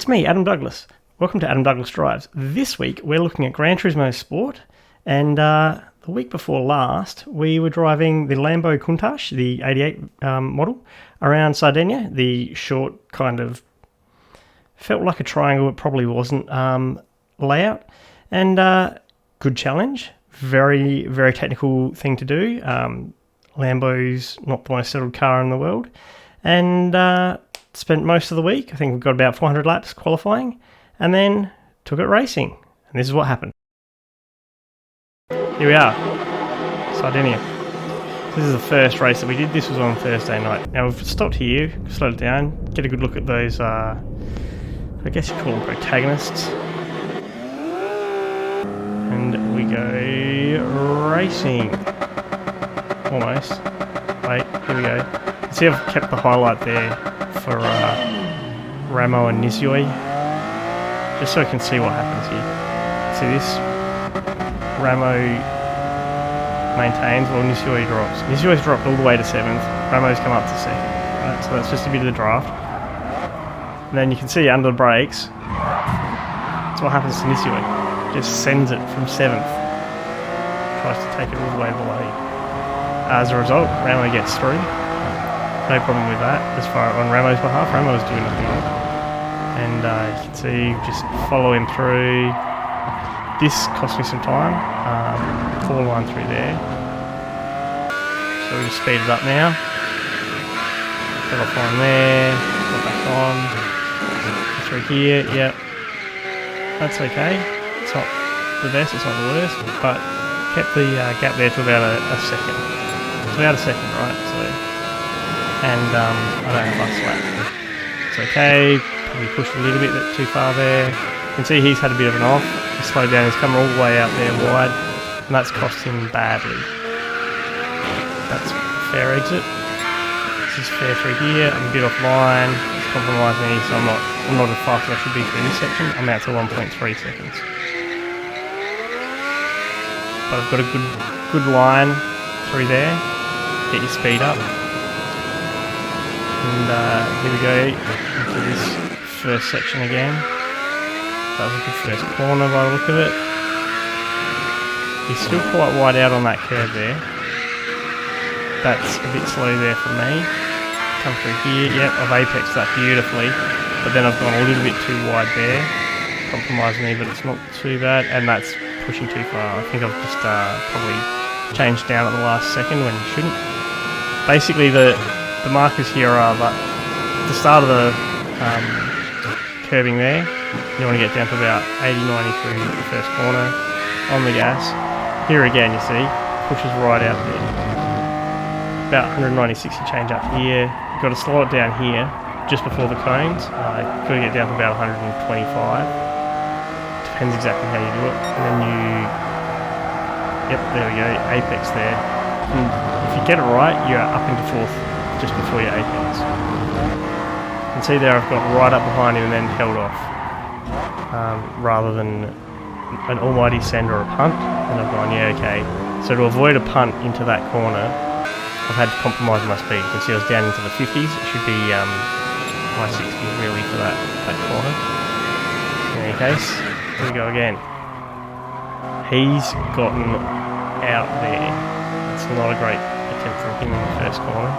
It's me, Adam Douglas. Welcome to Adam Douglas Drives. This week we're looking at Gran Turismo Sport, and the week before last we were driving the Lambo Countach, the 88 model, around Sardegna. The short kind of felt like a triangle, it probably wasn't, layout, and good challenge. Very, very technical thing to do. Lambo's not the most settled car in the world, and spent most of the week, I think we've got about 400 laps qualifying, and then took it racing. And this is what happened. Here we are, Sardegna. This is the first race that we did. This was on Thursday night. Now we've stopped here, slowed it down, get a good look at those, I guess you call them protagonists. And we go racing. Almost. Wait, here we go. See, I've kept the highlight there for Ramo and Nisioi, just so I can see what happens here. See this? Ramo maintains, while Nisioi drops. Nisioi's dropped all the way to 7th, Ramo's come up to 2nd. Right, so that's just a bit of the draft. And then you can see under the brakes, that's what happens to Nisioi. Just sends it from 7th. Tries to take it all the way to the lead. As a result, Ramo gets through. No problem with that as far on Ramo's behalf. Ramo's doing nothing wrong. And you can see, just follow him through. This cost me some time. 4 line through there. So we just speed it up now. Got off line there. Got back on. Through here, yep. That's okay. It's not the best, it's not the worst, but kept the gap there to about a second. It's about a second, right? So. And I don't have much slack. It's okay, probably pushed a little bit too far there. You can see he's had a bit of an off. He's slowed down, he's coming all the way out there wide, and that's cost him badly. That's fair exit. This is fair through here. I'm a bit offline. It's compromised me, so I'm not as fast as I should be through this section. I'm out to 1.3 seconds. But I've got a good line through there. Get your speed up. And here we go into this first section again. That was a good first corner by the look of it. He's still quite wide out on that curve there. That's a bit slow there for me. Come through here, yep, I've apexed that beautifully, but then I've gone a little bit too wide there. Compromised me, but it's not too bad, and that's pushing too far. I think I've just probably changed down at the last second when you shouldn't. Basically the markers here are at the start of the curbing there. You want to get down to about 80-90 through the first corner on the gas. Here again, you see, pushes right out there. About 190-60 change up here. You've got to slow it down here just before the cones. You've got to get down to about 125. Depends exactly how you do it. And then yep, there we go, apex there. And if you get it right, you're up into 4th. Just before your apex. You can see there I've got right up behind him and then held off. Rather than an almighty send or a punt, and I've gone, yeah, okay. So to avoid a punt into that corner, I've had to compromise my speed. You can see I was down into the 50s. It should be high 60s really for that corner. In any case, here we go again. He's gotten out there. It's not a great attempt from him in the first corner.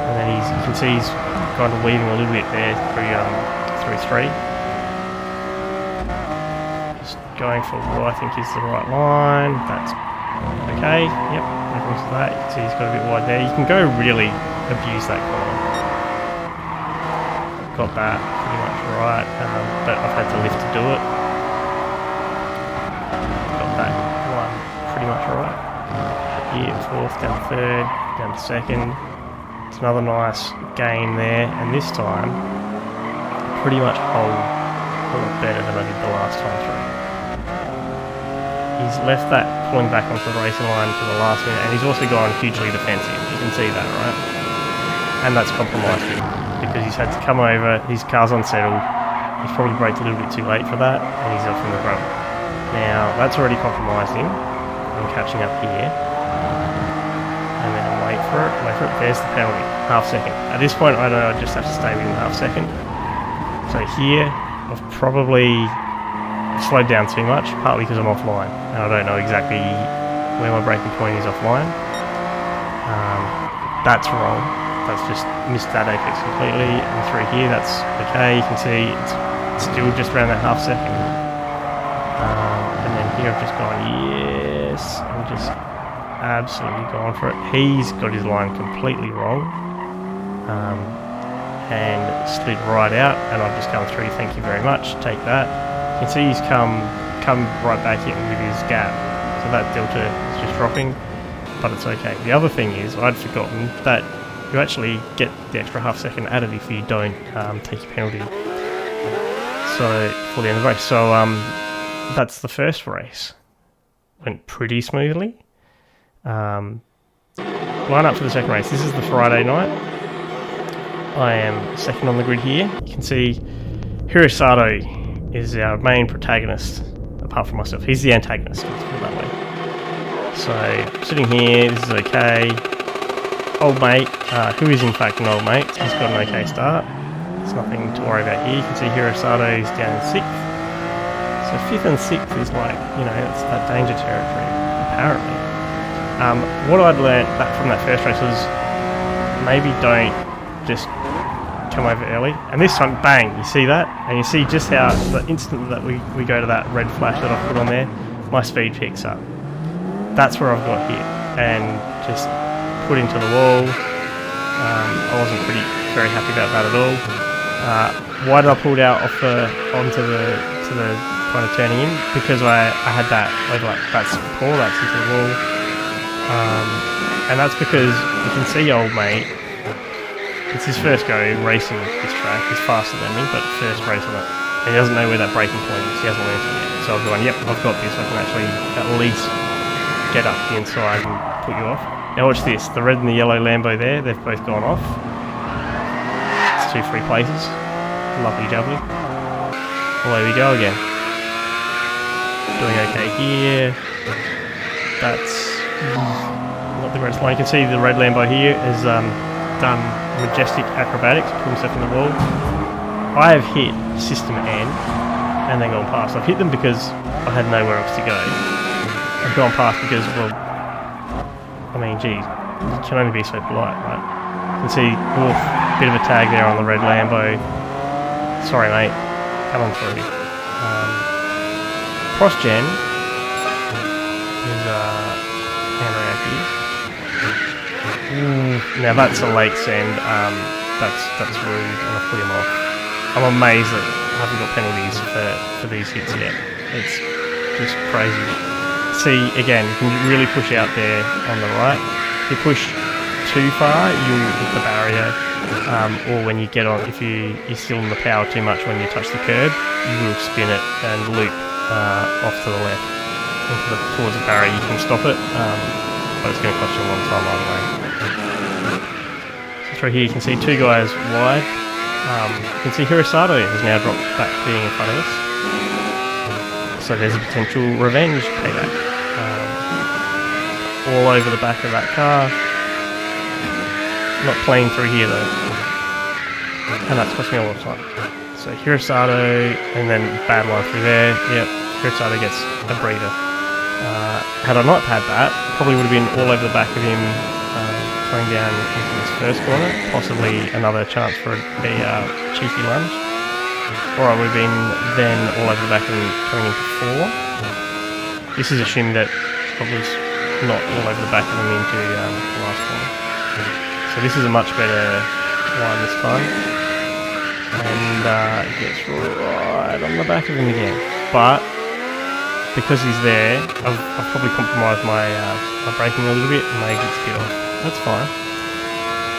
And then you can see he's kind of weaving a little bit there through 3. Just going for what I think is the right line. That's okay. Yep, no problems with that. You can see he's got a bit wide there. You can go really abuse that corner. Got that pretty much right, but I've had to lift to do it. Got that one pretty much right. Here, 4th, down to 3rd, down to 2nd. It's another nice gain there, and this time pretty much hold a lot better than I did the last time through. He's left that pulling back onto the racing line for the last minute, and he's also gone hugely defensive. You can see that, right? And that's compromised him because he's had to come over, his car's unsettled, he's probably braked a little bit too late for that, and he's off in the rubber. Now that's already compromised him. I'm catching up here. And then I'll wait for it, there's the penalty, half second. At this point I know I just have to stay within half second. So here, I've probably slowed down too much, partly because I'm offline, and I don't know exactly where my braking point is offline. That's wrong. That's just missed that apex completely. And through here, that's okay. You can see it's still just around that half second. And then here I've just gone, yes, and just absolutely gone for it. He's got his line completely wrong. And slid right out, and I've just come through. Thank you very much. Take that. You can see he's come right back in with his gap. So that delta is just dropping, but it's okay. The other thing is, I'd forgotten that you actually get the extra half second added if you don't take your penalty. So for the end of the race. So that's the first race. Went pretty smoothly. Line up for the second race. This is the Friday night. I am second on the grid here. You can see Hirosado is our main protagonist, apart from myself. He's the antagonist, let's put it that way. So, sitting here, this is okay. Old mate, who is in fact an old mate, he's got an okay start. There's nothing to worry about here. You can see Hirosado is down in 6th. So 5th and 6th is like, you know, it's that danger territory, apparently. What I'd learnt from that first race was maybe don't just come over early, and this time bang, you see that, and you see just how the instant that we go to that red flash that I've put on there, my speed picks up. That's where I've got hit and just put into the wall. I wasn't very happy about that at all. Why did I pull it out onto the kind of turning in? Because I had that overlap. That's poor, that's into the wall. And that's because you can see old mate, it's his first go racing this track. He's faster than me, but first race on it. And he doesn't know where that braking point is. He hasn't learned it yet. So I've gone, yep, I've got this. I can actually at least get up the inside and put you off. Now watch this. The red and the yellow Lambo there, they've both gone off. It's 2 free places. Lovely jubbly. Away we go again. Doing okay here. That's not the greatest line. You can see the red Lambo here is done majestic acrobatics, put himself in the wall. I have hit system N and then gone past. I've hit them because I had nowhere else to go. I've gone past because, well, I mean, geez, you can only be so polite, right? You can see, oof, bit of a tag there on the red Lambo. Sorry, mate, come on through. CrossGen is hand around here. Now that's a late send. That's rude, and I put him off. I'm amazed that I haven't got penalties for these hits yet. It's just crazy. See, again, you can really push out there on the right. If you push too far, you'll hit the barrier. Or when you get on, if you're still in the power too much when you touch the curb, you will spin it and loop off to the left towards the barrier. You can stop it, but it's going to cost you a long time either way. So through here you can see 2 guys wide. You can see Hirosado has now dropped back being in front of us. So there's a potential revenge payback. All over the back of that car. Not playing through here though. And that's cost me a lot of time. So Hirosado, and then bad line through there. Yep, Hirosado gets a breather. Had I not had that, probably would have been all over the back of him coming down into this first corner. Possibly another chance for a cheeky lunge. Or I would have been then all over the back of him coming into 4. This is assuming that I was not all over the back of him into the last corner. So this is a much better line this time. And it gets right on the back of him again. But because he's there, I've probably compromised my braking a little bit and made it skid off. That's fine.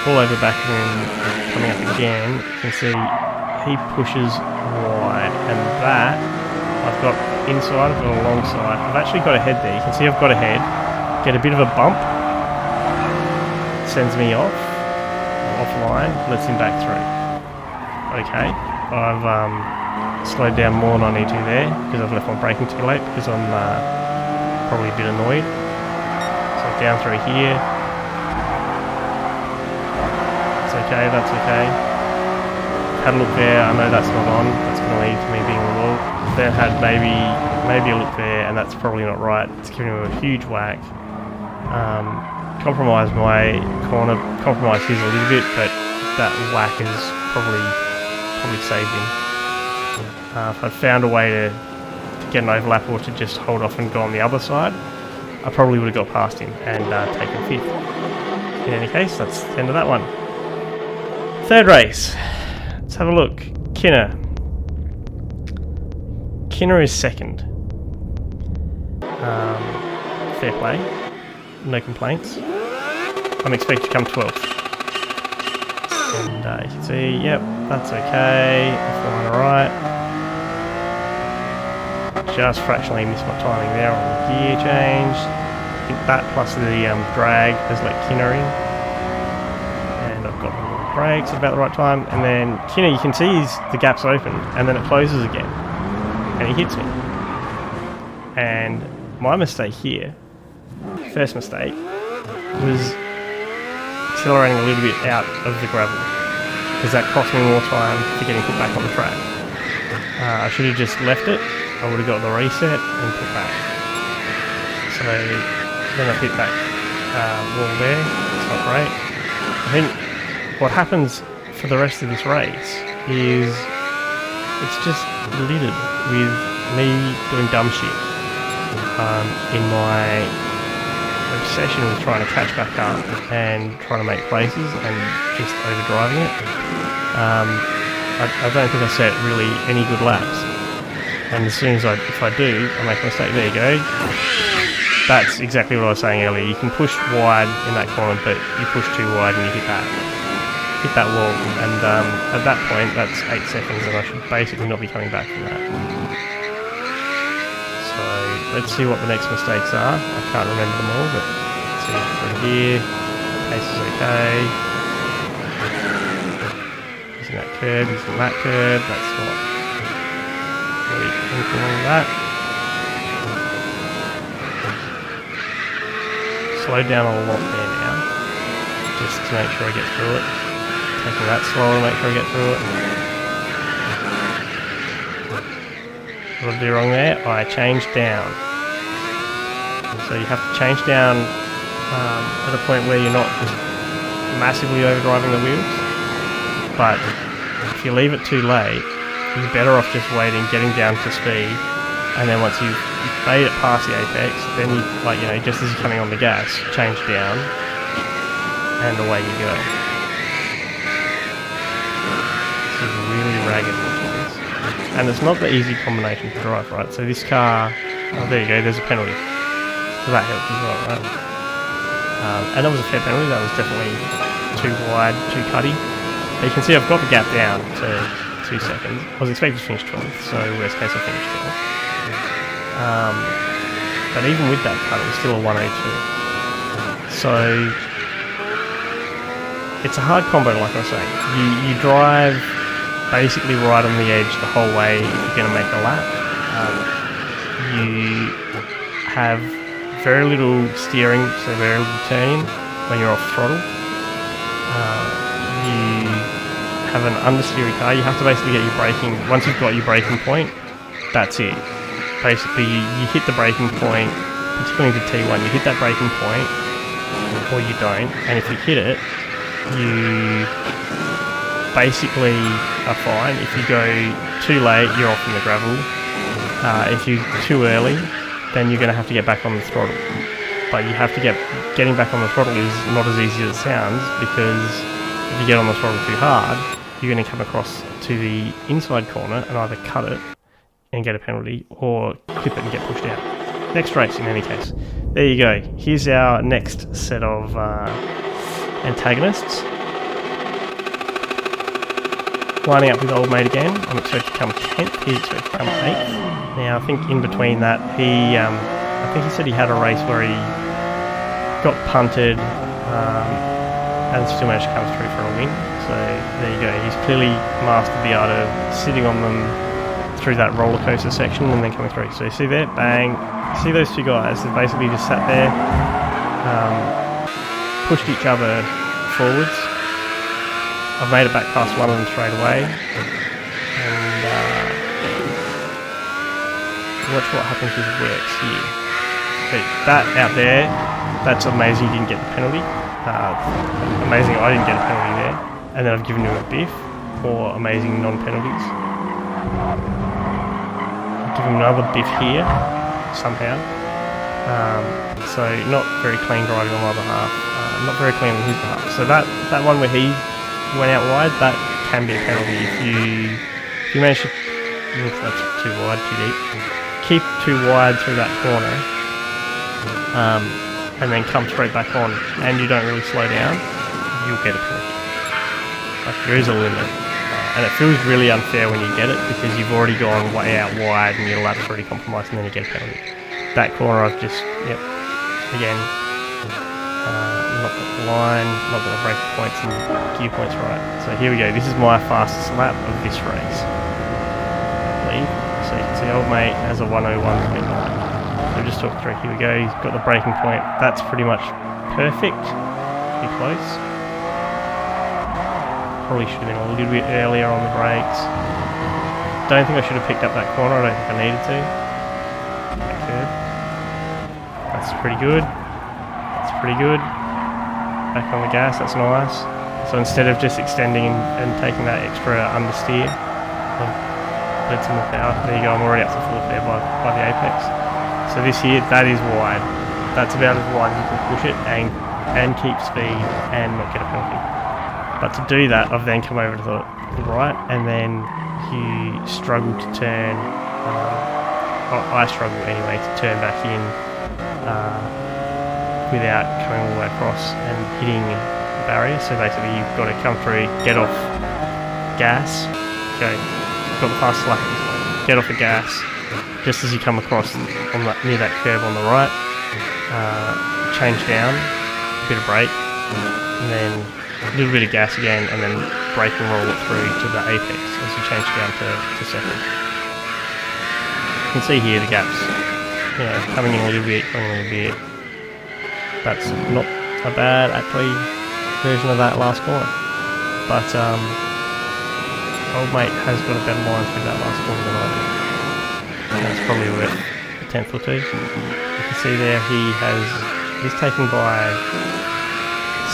All over the back of him, coming up again, you can see he pushes wide, and that, I've got inside, I've got a long side. I've actually got a head there. You can see I've got a head, get a bit of a bump, sends me offline, lets him back through. Okay, I've slowed down more than I need to there because I've left my braking too late because I'm probably a bit annoyed. So down through here. It's okay, that's okay. had a look there. I know that's not on. That's going to lead to me being a little. Then had maybe a look there, and that's probably not right. It's giving him a huge whack. Compromised my corner, compromised his a little bit, but that whack has probably saved him. If I'd found a way to get an overlap or to just hold off and go on the other side, I probably would have got past him and taken 5th. In any case, that's the end of that one. Third race. Let's have a look. Kinner. Kinner is 2nd. Fair play. No complaints. I'm expected to come 12th. And you can see, yep, that's okay. Flying alright. Just fractionally missed my timing there on the gear change. I think that plus the drag has let Kinner in. And I've got the brakes at about the right time. And then Kinner, you can see the gap's open, and then it closes again. And he hits me. And my mistake here, first mistake, was accelerating a little bit out of the gravel, because that cost me more time for getting put back on the track. I should have just left it. I would have got the reset and put back. So then I hit that wall there. It's not great. I think what happens for the rest of this race is it's just littered with me doing dumb shit in my obsession with trying to catch back up and trying to make places and just overdriving it. I don't think I set really any good laps. And as soon as if I do, I make a mistake. There you go. That's exactly what I was saying earlier. You can push wide in that corner, but you push too wide and you hit that wall. And at that point, that's 8 seconds, and I should basically not be coming back from that. So let's see what the next mistakes are. I can't remember them all, but let's see through here. Pace is okay. Using that curve, using that curve. That's not really anything wrong with that. Slow down a lot there now, just to make sure I get through it. Taking that slower to make sure I get through it. What did I do wrong there? I changed down. So you have to change down at a point where you're not just massively overdriving the wheels. But if you leave it too late, you're better off just waiting, getting down to speed, and then once you've made it past the apex, then you, just as you're coming on the gas, change down, and away you go. This is really ragged looking this. And it's not the easy combination to drive, right? So this car, oh there you go, there's a penalty. So that helped as well, right? And that was a fair penalty, that was definitely too wide, too cutty. But you can see I've got the gap down to 2 seconds. I was expected to finish 12th, so worst case I finished 12th. But even with that cut, it was still a 102. So it's a hard combo, like I was saying. You drive basically right on the edge the whole way if you're going to make a lap. You have very little steering, so very little turning when you're off throttle. You have an understeery car. You have to basically get your braking. Once you've got your braking point, that's it. Basically, you hit the braking point, particularly to T1. You hit that braking point, or you don't. And if you hit it, you basically are fine. If you go too late, you're off in the gravel. If you're too early, then you're going to have to get back on the throttle. But you have to getting back on the throttle is not as easy as it sounds, because if you get on the throttle too hard, you're going to come across to the inside corner and either cut it and get a penalty, or clip it and get pushed out. Next race, in any case. There you go. Here's our next set of antagonists. Lining up with old mate again. I'm expected to come 10th. He's expected to come 8th. Now, I think in between that, I think he said he had a race where he got punted and still managed to come through for a win. So there you go. He's clearly mastered the art of sitting on them through that roller coaster section and then coming through. So you see there, bang. See those two guys? They basically just sat there, pushed each other forwards, I've made it back past one of them straight away, and watch what happens with works here. But that out there, that's amazing you didn't get the penalty. Amazing I didn't get a penalty there, and then I've given him a biff, or amazing non-penalties. Give him another biff here, somehow. So not very clean driving on my behalf, not very clean on his behalf. So that one where he went out wide, that can be a penalty if you manage to, that's too wide, too deep. Keep too wide through that corner, and then come straight back on, and you don't really slow down, you'll get a penalty. Like, there is a limit, and it feels really unfair when you get it, because you've already gone way out wide and your lap's already compromised, and then you get a penalty. That corner I've just, again, not got the line, not got the brake points and gear points right. So here we go, this is my fastest lap of this race, I believe. So you can see old mate has a 101.9. So just talk through, here we go, he's got the braking point, that's pretty much perfect, pretty close. Probably should have been a little bit earlier on the brakes. Don't think I should have picked up that corner, I don't think I needed to. That curb. That's pretty good. That's pretty good. Back on the gas, that's nice. So instead of just extending and taking that extra understeer, I've let some more power. There you go, I'm already up to full there by the apex. So this here, that is wide. That's about as wide as you can push it and keep speed and not get a penalty. But to do that, I've then come over to the right, and then you struggle to turn, I struggle anyway, to turn back in without coming all the way across and hitting the barrier. So basically you've got to come through, get off gas, go, got the fast lap, get off the gas, just as you come across on that, near that curve on the right, change down, a bit of brake, and then a little bit of gas again, and then brake and roll it through to the apex as you change down to second. You can see here the gaps, coming in a little bit, going a little bit. That's not a bad, actually, version of that last corner. But old mate has got a better line through that last corner than I do. And that's probably worth a tenth or two. You can see there he's taken by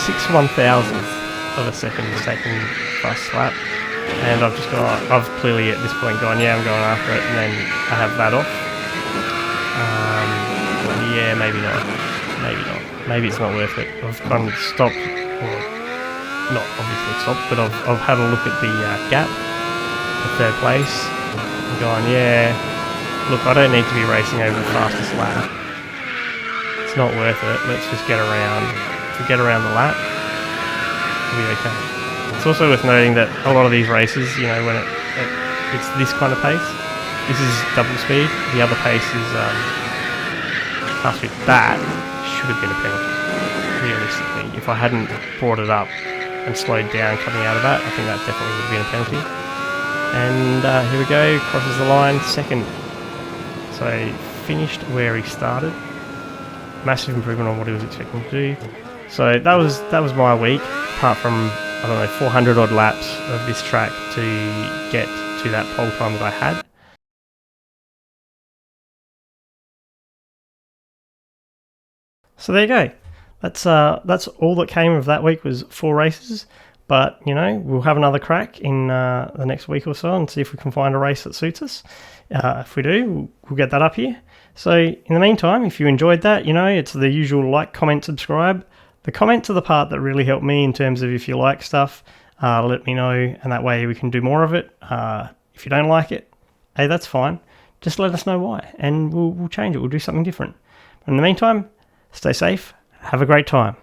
6/1000th of a second, he's taken fast lap, and I've clearly at this point gone, I'm going after it, and then I have that off. Maybe not. Maybe it's not worth it. I've kind of stopped, or not obviously stopped, but I've had a look at the gap, the third place, and gone, look, I don't need to be racing over the fastest lap. It's not worth it. Let's just get around. If we get around the lap, we'll be okay. It's also worth noting that a lot of these races, when it's this kind of pace, this is double speed. The other pace is half speed. That should have been a penalty, realistically. If I hadn't brought it up and slowed down coming out of that, I think that definitely would have been a penalty. And here we go, crosses the line, second. So finished where he started. Massive improvement on what he was expecting to do. So that was my week, apart from 400 odd laps of this track to get to that pole time that I had. So there you go. That's all that came of that week, was 4 races. But we'll have another crack in the next week or so and see if we can find a race that suits us. If we do, we'll get that up here. So in the meantime, if you enjoyed that, it's the usual like, comment, subscribe. The comments are the part that really help me in terms of if you like stuff, let me know, and that way we can do more of it. If you don't like it, hey, that's fine. Just let us know why, and we'll change it. We'll do something different. But in the meantime, stay safe. Have a great time.